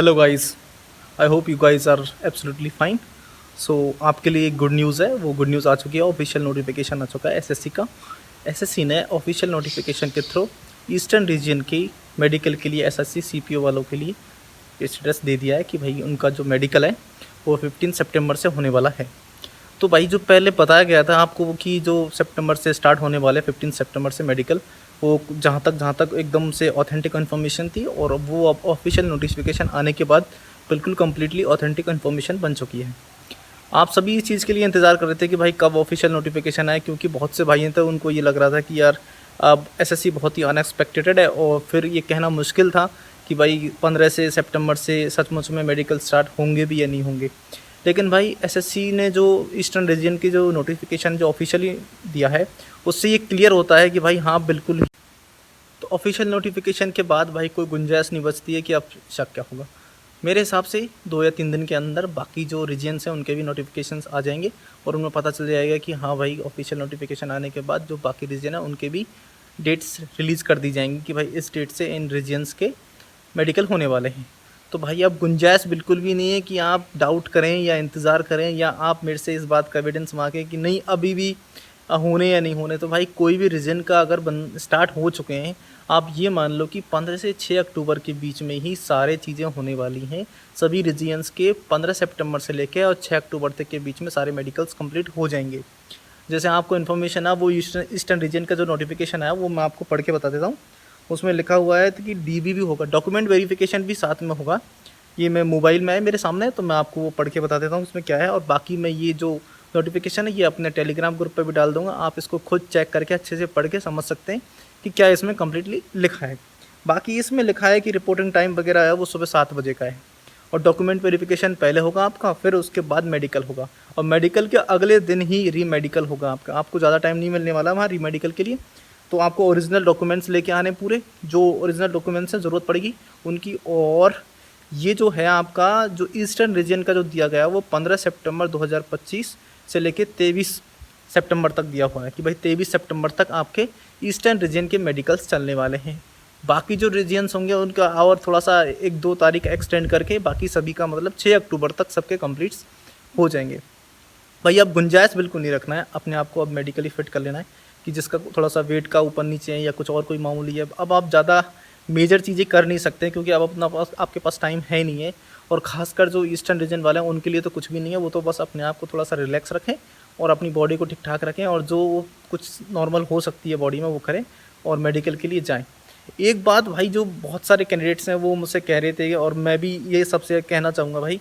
Hello guys, I hope you guys are absolutely fine. So आपके लिए एक good news है, वो गुड न्यूज़ आ चुकी है। ऑफिशियल नोटिफिकेशन आ चुका है एसएससी का। एसएससी ने ऑफिशियल नोटिफिकेशन के थ्रू ईस्टर्न रीजन की मेडिकल के लिए एसएससी सीपीओ वालों के लिए स्टेटस दे दिया है कि भाई उनका जो मेडिकल है वो 15 सितंबर से होने वाला है। तो भाई जो पहले बताया गया था आपको कि जो सितंबर से स्टार्ट होने वाले 15 सितंबर से मेडिकल, वो जहाँ तक एकदम से ऑथेंटिक इन्फॉर्मेशन थी, और वो अब ऑफिशियल नोटिफिकेशन आने के बाद बिल्कुल कम्प्लीटली ऑथेंटिक इन्फॉर्मेशन बन चुकी है। आप सभी इस चीज़ के लिए इंतज़ार कर रहे थे कि भाई कब ऑफिशियल नोटिफिकेशन आए, क्योंकि बहुत से भाई थे उनको ये लग रहा था कि यार अब एसएससी बहुत ही अनएक्सपेक्टेड है, और फिर ये कहना मुश्किल था कि भाई 15 से सितंबर से सचमुच में मेडिकल स्टार्ट होंगे भी या नहीं होंगे। लेकिन भाई एसएससी ने जो ईस्टर्न रीजन की जो नोटिफिकेशन जो ऑफिशियली दिया है, उससे ये क्लियर होता है कि भाई हाँ बिल्कुल। तो ऑफिशियल नोटिफिकेशन के बाद भाई कोई गुंजाइश नहीं बचती है कि अब शक क्या होगा। मेरे हिसाब से 2 या 3 दिन के अंदर बाकी जो रीजन्स हैं उनके भी नोटिफिकेशंस आ जाएंगे, और उनमें पता चल जाएगा कि हाँ भाई ऑफिशियल नोटिफिकेशन आने के बाद जो बाकी रीजन है उनके भी डेट्स रिलीज़ कर दी जाएंगी कि भाई इस डेट से इन रीजन्स के मेडिकल होने वाले हैं। तो भाई अब गुंजाइश बिल्कुल भी नहीं है कि आप डाउट करें या इंतज़ार करें, या आप मेरे से इस बात का एविडेंस मांगें कि नहीं अभी भी होने या नहीं होने। तो भाई कोई भी रीजन का अगर स्टार्ट हो चुके हैं, आप ये मान लो कि 15 से 6 अक्टूबर के बीच में ही सारे चीज़ें होने वाली हैं। सभी रीजियंस के 15 सितंबर से लेकर और 6 अक्टूबर तक के बीच में सारे मेडिकल्स कंप्लीट हो जाएंगे। जैसे आपको इन्फॉर्मेशन है, वो ईस्टर्न रीजन का जो नोटिफिकेशन है वो मैं आपको पढ़ के बता देता हूँ। उसमें लिखा हुआ है कि डीबी भी होगा, डॉक्यूमेंट वेरिफिकेशन भी साथ में होगा। ये मैं मोबाइल में है मेरे सामने, तो मैं आपको वो पढ़ के बता देता हूँ उसमें क्या है। और बाकी मैं ये जो नोटिफिकेशन है ये अपने टेलीग्राम ग्रुप पे भी डाल दूंगा, आप इसको खुद चेक करके अच्छे से पढ़ के समझ सकते हैं कि क्या इसमें कम्प्लीटली लिखा है। बाकी इसमें लिखा है कि रिपोर्टिंग टाइम वगैरह है वो सुबह 7 बजे का है, और डॉक्यूमेंट वेरिफिकेशन पहले होगा आपका, फिर उसके बाद मेडिकल होगा, और मेडिकल के अगले दिन ही री मेडिकल होगा आपका। आपको ज़्यादा टाइम नहीं मिलने वाला वहाँ री मेडिकल के लिए। तो आपको ओरिजिनल डॉक्यूमेंट्स लेके आने पूरे, जो ओरिजिनल डॉक्यूमेंट्स हैं ज़रूरत पड़ेगी उनकी। और ये जो है आपका जो ईस्टर्न रीजन का जो दिया गया है वो 15 सितंबर 2025 से लेके 23 सितंबर तक दिया हुआ है कि भाई 23 सितंबर तक आपके ईस्टर्न रीजन के मेडिकल्स चलने वाले हैं। बाकी जो रीजन्स होंगे उनका और थोड़ा सा 1-2 तारीख एक्सटेंड करके बाकी सभी का मतलब 6 अक्टूबर तक सबके कंप्लीट्स हो जाएंगे। भाई अब गुंजाइश बिल्कुल नहीं रखना है, अपने आप को अब मेडिकली फिट कर लेना है कि जिसका थोड़ा सा वेट का ऊपर नीचे है या कुछ और कोई मामूली है। अब आप ज़्यादा मेजर चीज़ें कर नहीं सकते, क्योंकि अब अपना पास आपके पास टाइम है नहीं है। और ख़ासकर जो ईस्टर्न रीजन वाले हैं उनके लिए तो कुछ भी नहीं है, वो तो बस अपने आप को थोड़ा सा रिलैक्स रखें और अपनी बॉडी को ठीक ठाक रखें, और जो कुछ नॉर्मल हो सकती है बॉडी में वो करें और मेडिकल के लिए जाएँ। एक बात भाई, जो बहुत सारे कैंडिडेट्स हैं वो मुझसे कह रहे थे, और मैं भी ये सबसे कहना चाहूँगा भाई,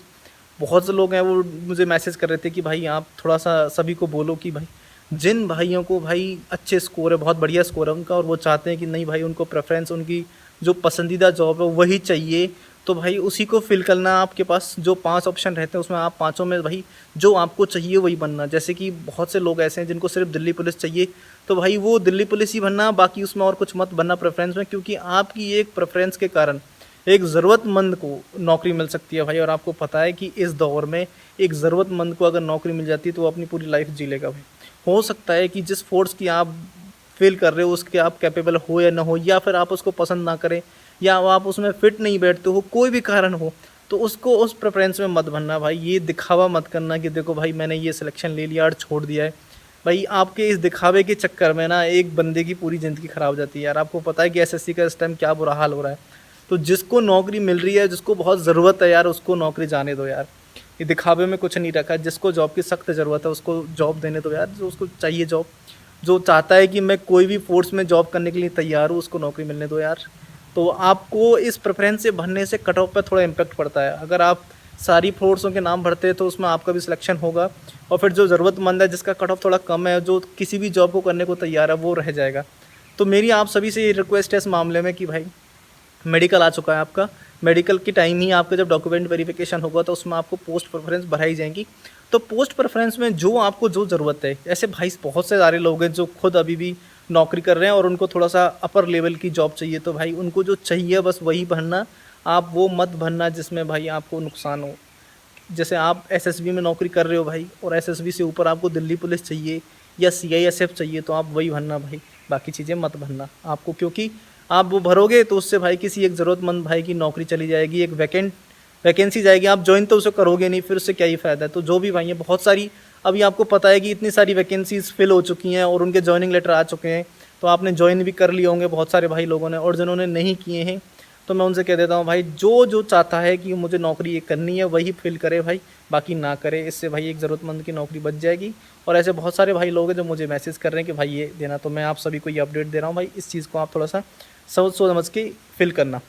बहुत से लोग हैं वो मुझे मैसेज कर रहे थे कि भाई आप थोड़ा सा सभी को बोलो कि भाई जिन भाइयों को भाई अच्छे स्कोर है, बहुत बढ़िया स्कोर है उनका, और वो चाहते हैं कि नहीं भाई उनको प्रेफरेंस उनकी जो पसंदीदा जॉब है वही चाहिए, तो भाई उसी को फिल करना। आपके पास जो 5 ऑप्शन रहते हैं उसमें आप पाँचों में भाई जो आपको चाहिए वही बनना। जैसे कि बहुत से लोग ऐसे हैं जिनको सिर्फ दिल्ली पुलिस चाहिए, तो भाई वो दिल्ली पुलिस ही बनना, बाकी उसमें और कुछ मत बनना प्रेफरेंस में, क्योंकि आपकी एक प्रेफरेंस के कारण एक ज़रूरतमंद को नौकरी मिल सकती है भाई। और आपको पता है कि इस दौर में एक ज़रूरतमंद को अगर नौकरी मिल जाती है तो वो अपनी पूरी लाइफ जी लेगा भाई। हो सकता है कि जिस फोर्स की आप फील कर रहे हो उसके आप कैपेबल हो या ना हो, या फिर आप उसको पसंद ना करें, या आप उसमें फिट नहीं बैठते हो, कोई भी कारण हो, तो उसको उस प्रेफरेंस में मत बनना भाई। ये दिखावा मत करना कि देखो भाई मैंने ये सिलेक्शन ले लिया और छोड़ दिया है। भाई आपके इस दिखावे के चक्कर में ना एक बंदे की पूरी ज़िंदगी ख़राब हो जाती है यार। आपको पता है कि एसएससी का इस टाइम क्या बुरा हाल हो रहा है। तो जिसको नौकरी मिल रही है, जिसको बहुत ज़रूरत है यार, उसको नौकरी जाने दो यार। ये दिखावे में कुछ नहीं रखा है। जिसको जॉब की सख्त ज़रूरत है उसको जॉब देने दो यार, जो उसको चाहिए जॉब, जो चाहता है कि मैं कोई भी फोर्स में जॉब करने के लिए तैयार हूँ, उसको नौकरी मिलने दो यार। तो आपको इस प्रेफरेंस से भरने से कट ऑफ पर थोड़ा इम्पैक्ट पड़ता है। अगर आप सारी फोर्सों के नाम भरते हैं तो उसमें आपका भी सिलेक्शन होगा, और फिर जो ज़रूरतमंद है जिसका कट ऑफ थोड़ा कम है, जो किसी भी जॉब को करने को तैयार है, वो रह जाएगा। तो मेरी आप सभी से ये रिक्वेस्ट है इस मामले में कि भाई मेडिकल आ चुका है आपका, मेडिकल की टाइम ही आपका जब डॉक्यूमेंट वेरिफिकेशन होगा तो उसमें आपको पोस्ट प्रेफरेंस बढ़ाई जाएंगी। तो पोस्ट प्रेफरेंस में जो आपको जो ज़रूरत है, ऐसे भाई बहुत से सारे लोग हैं जो खुद अभी भी नौकरी कर रहे हैं और उनको थोड़ा सा अपर लेवल की जॉब चाहिए, तो भाई उनको जो चाहिए बस वही भरना। आप वो मत भरना जिसमें भाई आपको नुकसान हो। जैसे आप एसएसबी में नौकरी कर रहे हो भाई, और एसएसबी से ऊपर आपको दिल्ली पुलिस चाहिए या सीआईएसएफ चाहिए, तो आप वही भरना भाई, बाकी चीज़ें मत भरना आपको। क्योंकि आप वो भरोगे तो उससे भाई किसी एक ज़रूरतमंद भाई की नौकरी चली जाएगी, एक वैकेंट वैकेंसी जाएगी, आप ज्वाइन तो उसे करोगे नहीं, फिर उससे क्या ही फ़ायदा है। तो जो भी भाई हैं, बहुत सारी अभी आपको पता है कि इतनी सारी वैकेंसीज़ फिल हो चुकी हैं और उनके जॉइनिंग लेटर आ चुके हैं, तो आपने ज्वाइन भी कर लिए होंगे बहुत सारे भाई लोगों ने। और जिन्होंने नहीं किए हैं तो मैं उनसे कह देता हूँ भाई, जो जो चाहता है कि मुझे नौकरी ये करनी है वही फिल करे भाई, बाकी ना करे। इससे भाई एक ज़रूरतमंद की नौकरी बच जाएगी। और ऐसे बहुत सारे भाई लोग हैं जो मुझे मैसेज कर रहे हैं कि भाई ये देना, तो मैं आप सभी को ये अपडेट दे रहा हूँ भाई, इस चीज़ को आप थोड़ा सा सोच समझ के फिल करना।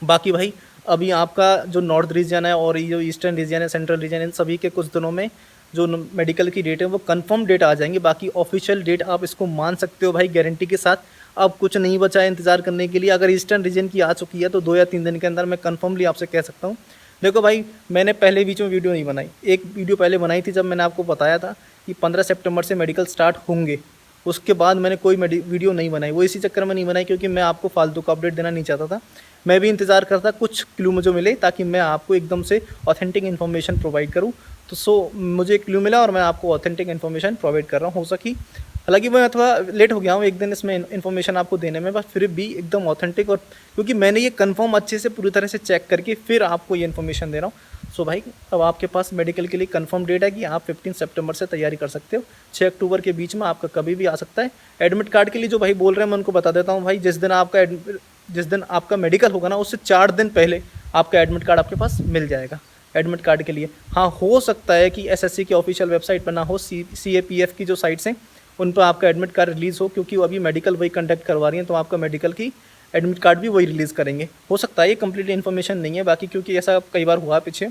बाकी भाई अभी आपका जो नॉर्थ रीजन है और ये जो ईस्टर्न रीजन है, सेंट्रल रीजन है, इन सभी के कुछ दिनों में जो मेडिकल की डेट है वो कंफर्म डेट आ जाएंगी। बाकी ऑफिशियल डेट आप इसको मान सकते हो भाई गारंटी के साथ। अब कुछ नहीं बचा है इंतज़ार करने के लिए। अगर ईस्टर्न रीजन की आ चुकी है तो 2 या 3 दिन के अंदर मैं कंफर्मली आपसे कह सकता हूँ। देखो भाई, मैंने पहले बीच में वीडियो नहीं बनाई, एक वीडियो पहले बनाई थी जब मैंने आपको बताया था कि 15 सितंबर से मेडिकल स्टार्ट होंगे। उसके बाद मैंने कोई वीडियो नहीं बनाई, वो इसी चक्कर में नहीं बनाई क्योंकि मैं आपको फालतू का अपडेट देना नहीं चाहता था। मैं भी इंतज़ार करता कुछ क्लू मुझे मिले ताकि मैं आपको एकदम से ऑथेंटिक इन्फॉर्मेशन प्रोवाइड करूँ। तो मुझे एक क्लू मिला और मैं आपको ऑथेंटिक इन्फॉर्मेशन प्रोवाइड कर रहा हूँ। हो सकी हालांकि मैं थोड़ा लेट हो गया हूँ एक दिन इसमें इन्फॉर्मेशन आपको देने में, बस फिर भी एकदम ऑथेंटिक, और क्योंकि मैंने ये कंफर्म अच्छे से पूरी तरह से चेक करके फिर आपको ये इन्फॉर्मेशन दे रहा हूँ। सो भाई, अब आपके पास मेडिकल के लिए कंफर्म डेट है कि आप 15 सितंबर से तैयारी कर सकते हो। 6 अक्टूबर के बीच में आपका कभी भी आ सकता है। एडमिट कार्ड के लिए जो भाई बोल रहे हैं मैं उनको बता देता हूँ भाई, जिस दिन आपका मेडिकल होगा ना उससे 4 दिन पहले आपका एडमिट कार्ड आपके पास मिल जाएगा। एडमिट कार्ड के लिए हाँ, हो सकता है कि एसएससी की ऑफिशियल वेबसाइट पर ना हो, CAPF की जो साइट्स हैं उन पर आपका एडमिट कार्ड रिलीज़ हो, क्योंकि वो अभी मेडिकल वही कंडक्ट करवा रही हैं, तो आपका मेडिकल की एडमिट कार्ड भी वही रिलीज़ करेंगे। हो सकता है, ये कंप्लीट इन्फॉर्मेशन नहीं है बाकी, क्योंकि ऐसा कई बार हुआ पीछे,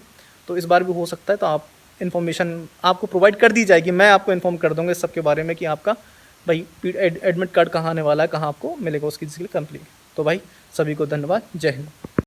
तो इस बार भी हो सकता है। तो आप इन्फॉर्मेशन आपको प्रोवाइड कर दी जाएगी, मैं आपको इन्फॉर्म कर दूँगा इस सब के बारे में कि आपका भाई एडमिट कार्ड कहाँ आने वाला है, कहाँ आपको मिलेगा उसकी डिटेल कंप्लीट। तो भाई सभी को धन्यवाद, जय हिंद।